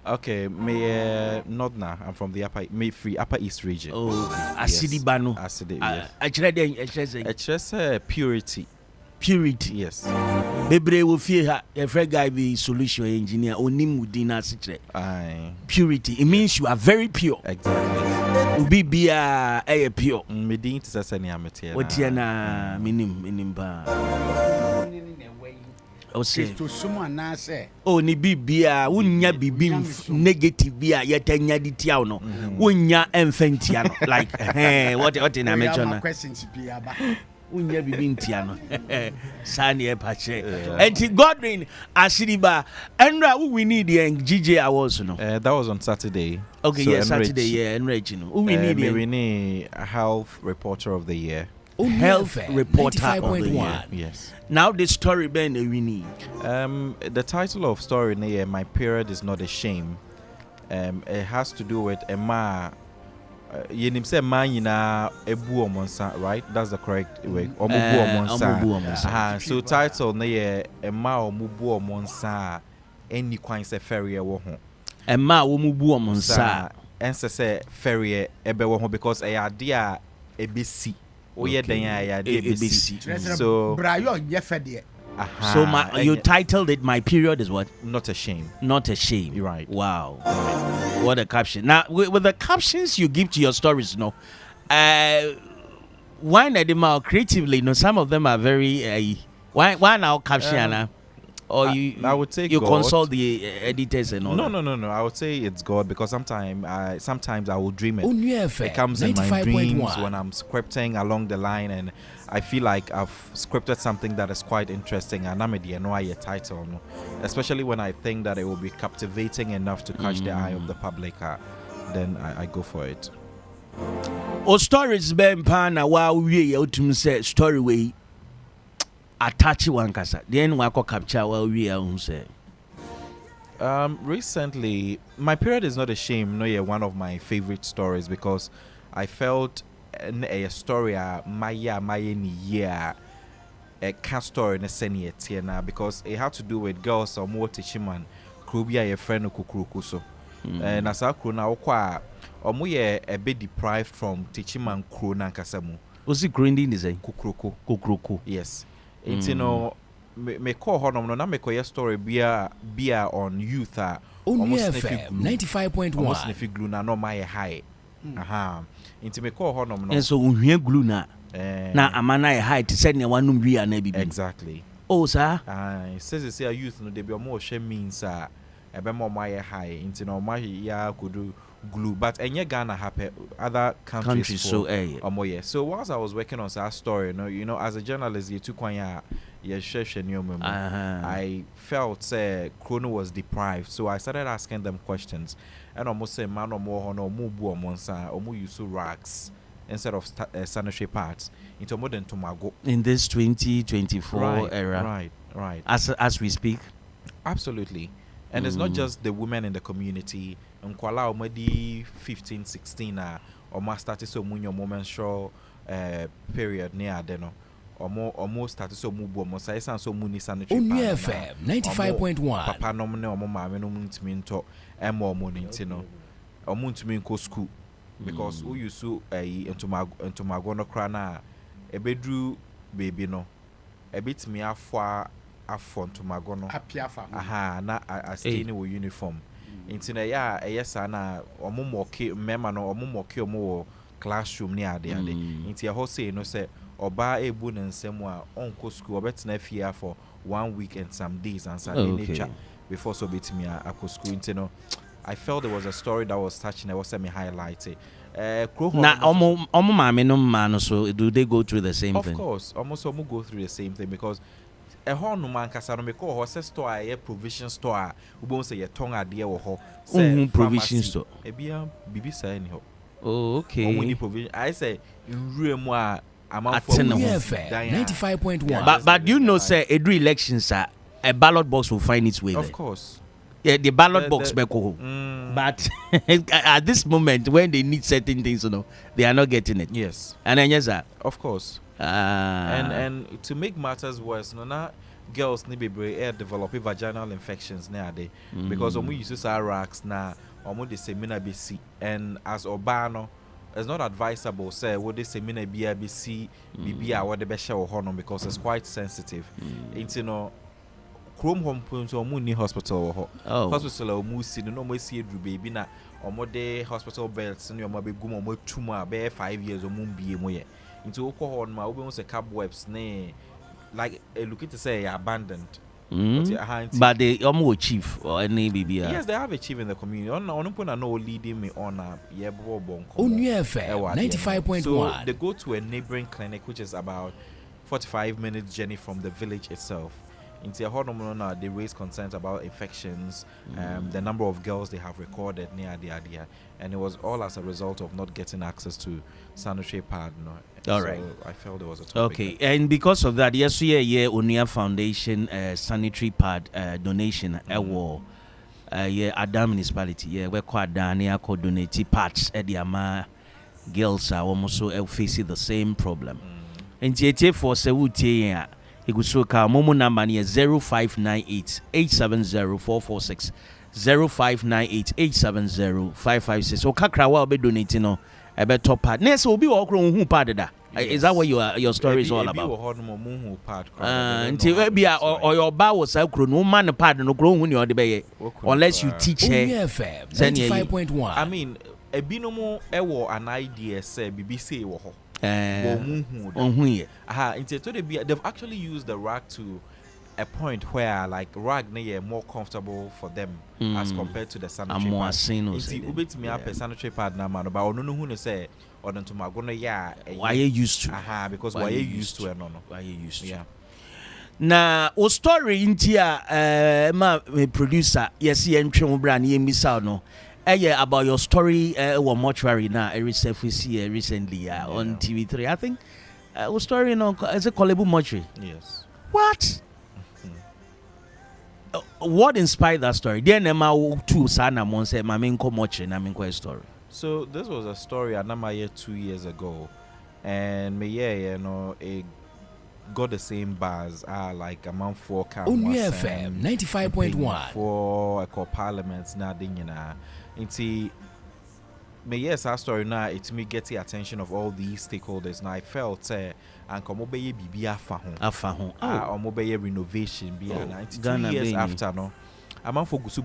Okay, me not now. I'm from the upper east region. Oh, Asidiba no. Asidiba. Yes. Just purity. Purity. Yes. Bebre will fear a guy be solution engineer onim wudina sitre. Aye. Purity. It means you are very pure. Exactly. Ubi be a pure. Me din to say na metia. Otiana minim ba. O say to someone na say. Oh ni bibia wunya bibi negative bia yetanya di tia no. Wunya emfentia no. Like what in America. Questions bia ba. Unya bibi ntia no sani e pache enti Godwin Asidiba enra we need the GJ awards no that was on Saturday. Okay, so yes, Saturday, yeah, enrich no we need a health reporter of the year. Health reporter of the year. Yes. Now the story ben we need the title of story near my period is not a shame. It has to do with Emma. Yenim say man yina ebu omonsa, right? That's the correct way. Omubu omonsa. So title na ye Emma omubu omonsa any kwan se ferry wo ho. Emma omubu omonsa ense se ferry ebe wo ho because e ade a ebesi. Oye den ya ade ebesi. So brayo ye fede. So you titled it "My Period is what? Not a shame. Not a shame. You're right. Wow. Right. What a caption. Now with the captions you give to your stories, why not creatively? Some of them are very. Why now caption? Or I would say you God. consult the editors and all. No. I would say it's God because sometimes I will dream it. It comes in my dreams when I'm scripting along the line, and I feel like I've scripted something that is quite interesting, and I'm a title, especially when I think that it will be captivating enough to catch the eye of the public. Then I go for it. O stories ben pana wa we utum say story way. Attach one kasa then wako capture well we say recently my period is not a shame one of my favorite stories because I felt a story maya ni year a cast story in a senior tiena because it had to do with girls or more teaching man krubia a friend kukurukuso and as a krona okwa omuye a bit deprived from teaching man krona kasamu was it grinding is a kukuruku yes. It's me call honom no na me call your story bia on youth almost 95.1 almost nefi glue na no my high into me call honom no and so unhwe glue na amana high to send one num wi na bibi exactly oh sir says say youth no dey be more shame means ebe more my high into no my ya could do glue but enye Ghana happen other countries so so whilst I was working on that story as a journalist you took one I felt Chrono was deprived so I started asking them questions and almost say man or more no mubu or monsa or use rags instead of sanitary parts into more than tomago in this 2024 era right as we speak absolutely. And it's not just the women in the community. Nkwala already 15, 16 or more started so munyo menstrual period near deno. Or more started so mubu or say so muni sanitary. Onua FM 95.1. Papa no me or mama no muntimi nto emo money ntino. Or muntimi nko school because who you so into magono krana a bedru baby no. A bit me afwa afon to magono apiafa na stay in uniform into na yes na omomoke mema no omomoke omo classroom ni ade into ya ho say no say oba ebu na nsem a onko school obetena fia for 1 week and some days and nature before so betimi akọ school into no I felt there was a story that was touching. I was semi highlighted. Now, so do they go through the same thing? Of course, almost go through the same thing because a horn man kasano me call horse store a provision store. We won't say a tongue idea or ho. Provision store. Ebia bibi say anyhow. Oh, okay. Provision. I say in room where amount for 95.1. But you know, say every elections a ballot box will find its way. Of course. Yeah, the ballot box back home. But at this moment, when they need certain things, they are not getting it. Yes. And then yes, sir. Of course. And to make matters worse, girls need be develop vaginal infections nowadays because we use our racks now the semina BC and as Obano it's not advisable say what they semina BC BB what the best show honor because it's quite sensitive. It's Chrome home points or Mooney Hospital hospital or Moosey no more see baby na or more day hospital belts and your mobile gum or tumor bear 5 years or moon be more into alcohol my almost a cobwebs nay like looking to say abandoned. But they almost achieve or any BB. Yes, they have achieved in the community. On point I know leading me on a Onua FM 95.1. So they go to a neighboring clinic which is about 45 minutes journey from the village itself. Into a hormone, they raise concerns about infections, the number of girls they have recorded near the idea, and it was all as a result of not getting access to sanitary pad. All so right. I felt there was a topic. Okay, and because of that, yesterday, Onua Foundation sanitary pad donation Adam municipality, we quite down here could donate pads at the ama girls are almost facing the same problem. And TT for Sewuti. Igusuka Momo number near 0598 870 446 0598 870 556. So Kakra will be donating no a better part. Next will be all who parted that. Is that what your story is all about? Until be or your bar was no man part no grown when you're the bay unless you teach her. 95.1. I mean, a binomo an idea say BBC WOHO. They've actually used the rag to a point where like rag is more comfortable for them as compared to the sanitary pad. It's me up a sanitary pad now, man. But I don't know who to say or don't to my gonna why you used to because why you used to no why you used to yeah. Na o story intia ma producer yes ye ntwe brand ye misa no about your story one mortuary now recently on TV3 I think our story is a Kolebu mortuary. Yes. What? What inspired that story? Then two sana monse my main mortuary na main story. So this was a story Anamaye 2 years ago, and me it got the same bars like a month for Onua FM 95.1 for a parliament na dinyina. Inti me yes our story now it me get the attention of all these stakeholders. Now I felt and come obey bibi afa ho or mobile renovation be 2 years after no I'm for gusu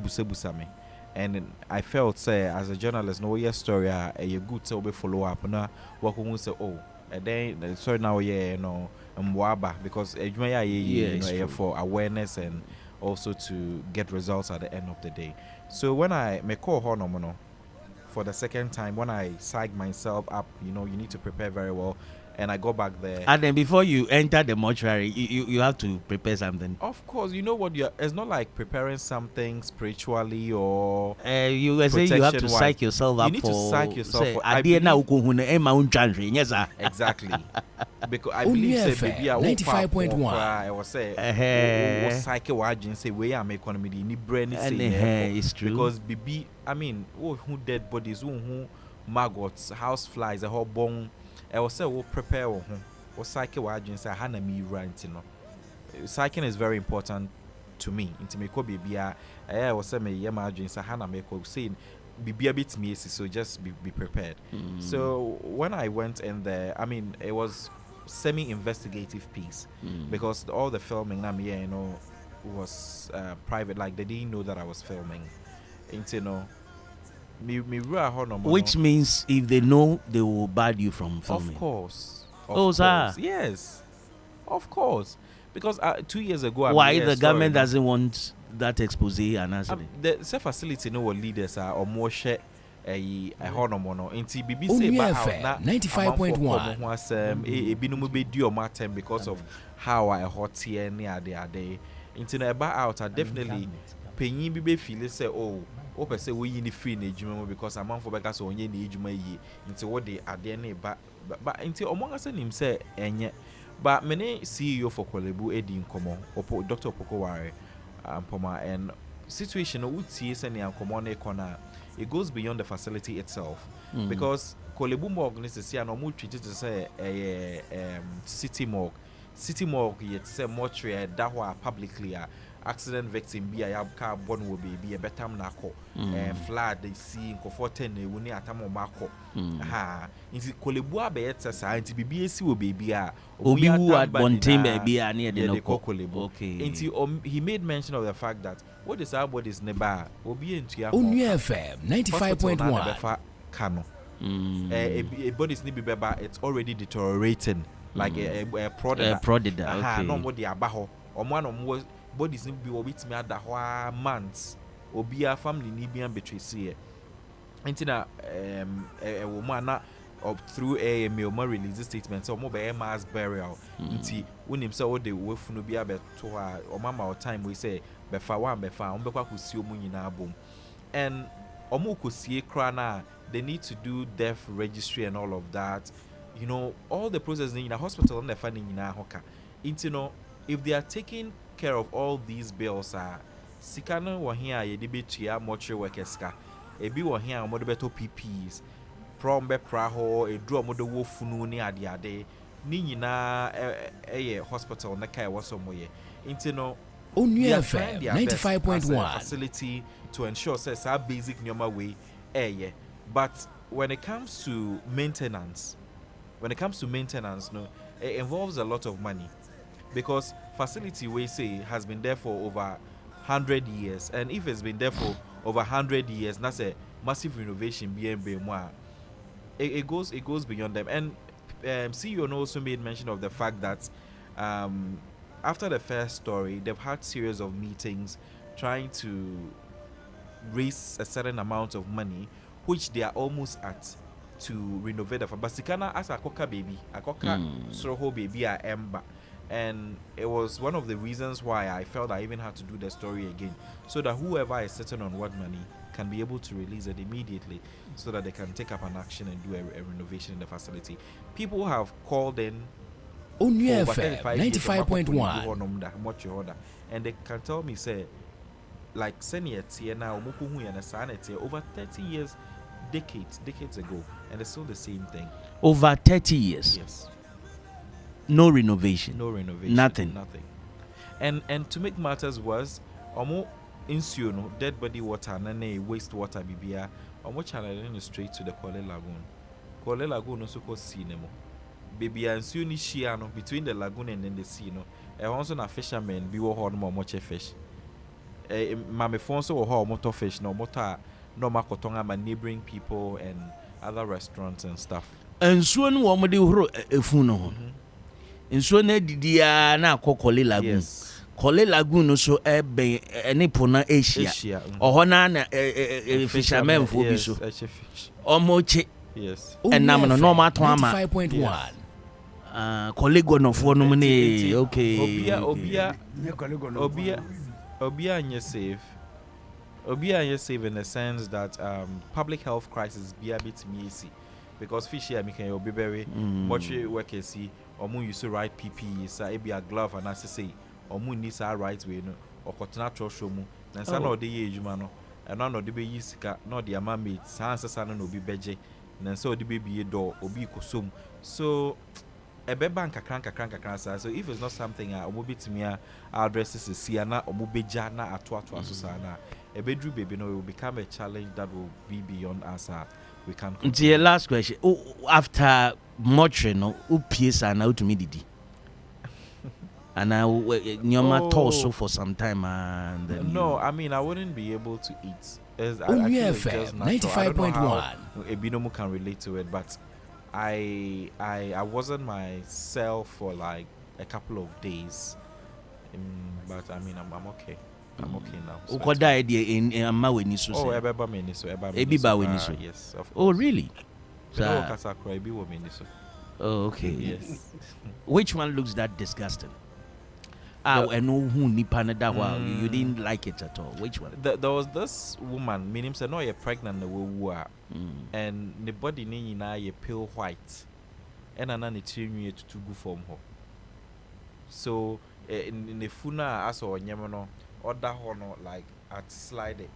me. And I felt as a journalist no yes story a good to follow up na what who say and then sorry now mwaba because for awareness and also to get results at the end of the day. So when I me call Honomono for the second time, when I psych myself up, you need to prepare very well. And I go back there. And then before you enter the mortuary, you have to prepare something. Of course, you know what? It's not like preparing something spiritually or you say you have to psych yourself up. You need to psych yourself. Exactly. Because I believe say baby 95.1. I was say psych wajin say we am economy ni brain say it's true. Because baby, I mean, who dead bodies, who maggots, house flies, a whole bone. I was say we'll prepare or psyche say hana me rant psyching is very important to me. Into me ko bibia I was say me yema say hana me ko saying bibia bit me so just be prepared. So when I went in there, I mean it was semi-investigative piece because all the filming was private, like they didn't know that I was filming. Which means if they know, they will ban you from filming. Of course. Yes. Of course. Because 2 years ago, why the government doesn't want that expose and answer the facility leaders are or more share a honomono into BBC about 95.1 a binumu be due matter because of how I hot here near the day into about out I definitely penny be feel say per se we in the free age because I'm for back so only age into what they are there but into among us him say enye but many CEO for Kolebu Edi Nkomo or Dr. Pokoware and situation would see any uncommon corner. It goes beyond the facility itself because Kolebu Morgue is a normal treated to say a city morgue. city morgue yet say mortuary that wa publicly accident victim be a car born will be a better nako flood they see for 10 we ni atamo mako ha inti kolebua be yet sa inti BBC will be obi who at Bontin baby near the local. Okay. Inti he made mention of the fact that what is our body's neighbor obi into Onua FM 95.1 Kano. A body's need be beba, it's already deteriorating like a product. Okay. No more the abaho or one or more bodies need be with me at the months or be a family need be betray see. Intina a woman through a more release statement so more by mass burial. Inti when himself the wolf no be able to or mama or time we say befa one befa umbekwa kusi omunyina abom. And omo kusi krana they need to do death registry and all of that. You know, all the process in a hospital and the funding in a hoka. If they are taking care of all these bills, Sikana wa here ye debate ya mortuary workers ka. Ebi wa here omodo beto PPs. Prombe praho e draw omodo wo funu ni ade. Ni nyina hospital na kai waso moye. Onua FM 95.1 facility to ensure says our basic normal way but when it comes to maintenance no it involves a lot of money because facility we say has been there for over 100 years and if it's been there for over 100 years that's a massive renovation it goes beyond them and CEO also made mention of the fact that after the first story, they've had series of meetings trying to raise a certain amount of money, which they are almost at to renovate the Basikana as a coca baby, a coca Soroho baby, a ember. And it was one of the reasons why I felt I even had to do the story again, so that whoever is sitting on what money can be able to release it immediately, so that they can take up an action and do a renovation in the facility. People have called in. Onua FM 95.1 and they can tell me say like seniors here now over 30 years decades ago and it's still the same thing. Over 30 years. Yes. No renovation. Nothing. And to make matters worse, insuno dead body water and waste water bibia channel straight to the Kole Lagoon also called cinema. Baby and soon shiano between the lagoon and then the sea no also na fishermen be wo no much fish mame fonso wo motor fish no motor no makotonga my neighboring people and other restaurants and stuff and so no wo de horo efu no ho nso na didia na akokole lagoon. Yes. Kole lagoon no so ebe eni pona Asia oho na fishermen fo bi so omoche. Yes. And now no normal to ama 95.1 colleague no for no money. Okay. Obia and safe in the sense that public health crisis be a bit messy because fish here can be very much work see or moon you so right PPE so it be a glove and as say or moon needs our right way no or cotton show mu and some of the age man and none of the be use not the ama mate sans no be beje and so the baby a door obi kosum so a bank kakran so if it's not something omobi timia addresses is see na omobeja na ato so na a bedroom baby no it will become a challenge that will be beyond us we can the last question after much no upiesa na utumi didi and I nyoma torso for some time and then no I mean I wouldn't be able to eat. Onua FM 95.1 Ebinomu can relate to it, but I wasn't myself for like a couple of days, but I mean I'm okay. I'm okay now. Ukoda idea in amaweni so. Oh, ebeba meni so. Ebiba weni so. Yes, of course. Oh, really? Oh, okay. Yes. Which one looks that disgusting? I know who nipa na that one. You didn't like it at all. Which one? There was this woman, meaning say no, you're pregnant and the body ni na ye pale white, and anani tiri to go from her. So in the funa aso nyama no, other hono like at slide,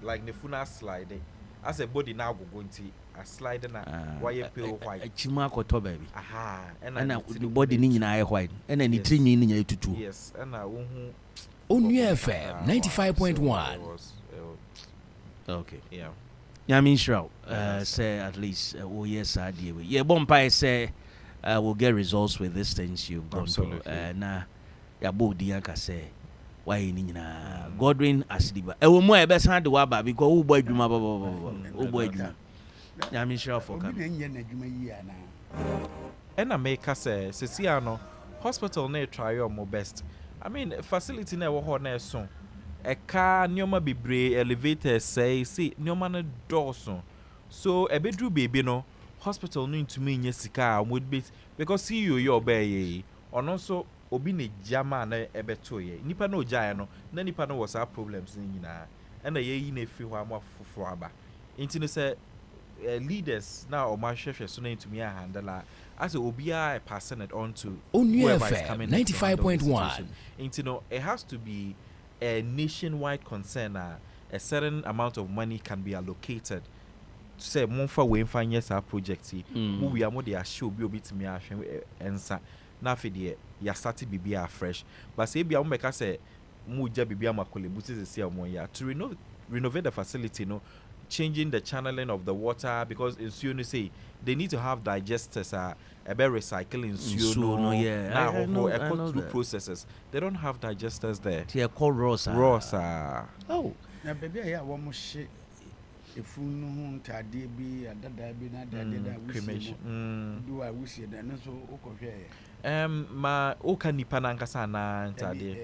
like the funa slide, as a body now go into a slide na why pale white chima koto baby aha and the body ni nyina white and then three ni nyina tutu yes and Onua FM 95.1 okay yeah Yamin Shroud say at least yes idea yeah bompa say we'll get results with these things you've gone through na ya body anka say why ni nyina Godwin Asidiba e wo mo e be san de wa ba because wo boy adwuma wo boy adwuma Yamin Shroud for come and I make us say Ceciano hospital na try your best. I mean facility na wo ho na so e ka nyoma bebre elevators say see nyoma na doorso so e bedru baby no hospital no ntumi nya sika would be because see you your bay ono so obi ne jama na ebeto ye nipa na ojae no na nipa no was our problems ni nyina and ye yi na fi ho amafofo aba nti no say leaders now o ma hwehwe so na ntumi handle as obia passing it on to Onua FM 95.1 nti no it has to be a nationwide concern. A certain amount of money can be allocated to say monfa we finance our project we are more they show be bit me answer na fe de ya start bibia fresh but say bia make say mu ja bibia makole buti se ya to renovate the facility no changing the channeling of the water because in Suno say they need to have digesters about recycling Suno now through processes they don't have digesters there. They are called Rosa. Oh, na baby ya wo mo hye efunu hu ntade bi adada bi na dada cremation do I wish that no so okohwe ma oka nipa na nkasa na ntade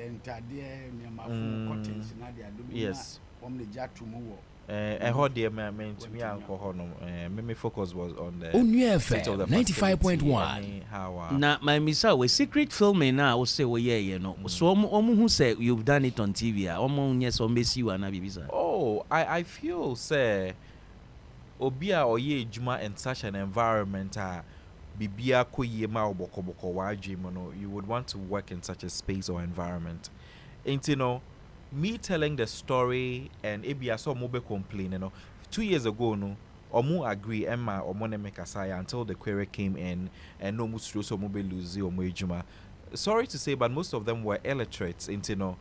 me mafu cottons na de adom yes om le jatu mo wo heard the man to me alcohol my focus was on the Onua FM 95.1 na my misa we secret filming now say we yeah no so who say you've done it on TV yes on besi wa na bibisa oh I feel say obia oye ejuma in such an environment bibia koye ma obokoboko wa adwem no you would want to work in such a space or environment intino me telling the story and ebia so mo be complain 2 years ago no omo agree emma omo ne make asaya until the query came in and no mu stro so mo be lose omo ejuma sorry to say but most of them were illiterates into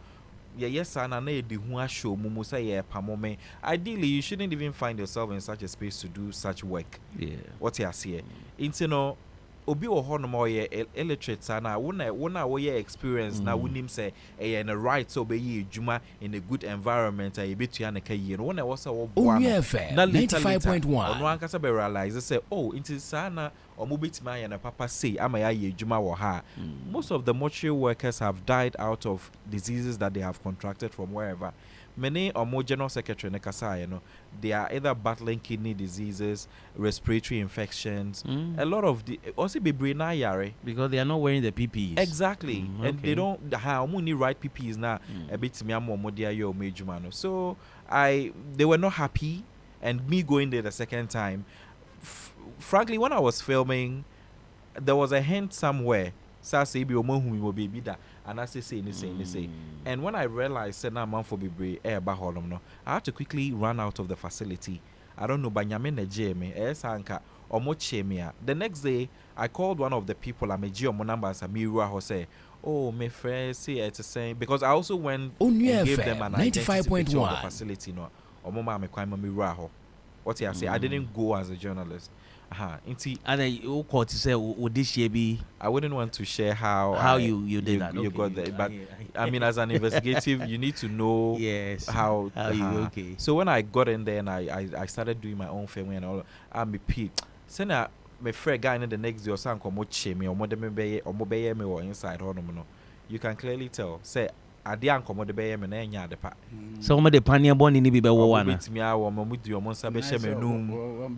yes and na edi hu asho mu say pamome ideally you shouldn't even find yourself in such a space to do such work what you see into obi wo ho no mo ye illiterate na wona wo ye experience na wonim say in a right so be ye adwuma in a good environment e betua na kayi no wona wo say wo boa na 95.1 ono ankasa be realize say oh inti sana omo betima ye na papa say ama ya ye adwuma wo ha most of the mortuary workers have died out of diseases that they have contracted from wherever. Many or general secretary nekasa they are either battling kidney diseases, respiratory infections, a lot of the also be brain yare because they are not wearing the PPEs. Exactly. And they don't how many right PPEs now a bit me more dear your major man. So they were not happy and me going there the second time. Frankly, when I was filming, there was a hint somewhere. Say be omo baby that and I say and when I realized say na man for be no I had to quickly run out of the facility. I don't know banyame na jeme sanka omo chemia. The next day I called one of the people I'm a omo number as Amiru ho say oh my friend say it's the same because I also went and gave them an identity picture of the facility no omo ma me kwan Amiru ho what I say I didn't go as a journalist. And you caught to say would this year be I wouldn't want to share how you did that. You got there. But I mean as an investigative you need to know how you so when I got in there and I started doing my own filming and all I'm a P. Send my friend guy in the next day or something me or me or inside you can clearly tell say ade ankomo de beye me na enya de pa so mo de pania boni ni bi be wo wana bitimi awo mo mudi o mo nsa be hye menum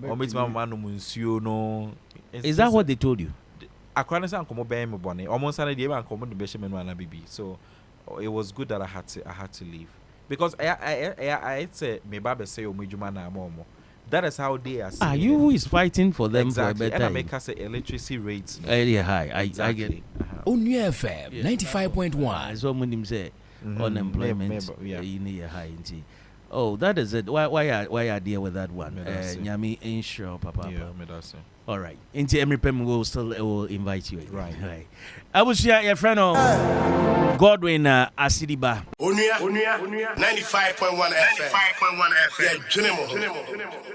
o bitimi mama no munsuo no is that what they told you akwa na ankomo beye me boni o mo nsa na de ankomo de be hye menum ana bibi so it was good that I had to leave because I say me ba be say o medjuma na mo that is how they are seeing you who is fighting for them exactly. for a better and I make us say electricity rates high exactly. I get it Onua FM 95.1 so munim say unemployment yeah high inti Oh, that is it. Why are deal with that one? Nyami insure, Papa. Yeah, me that's it. All right. Into every PM will invite you. Right. I was your friend Godwin Asidiba. Onua 95.1 FM. 95.1 FM. Yeah,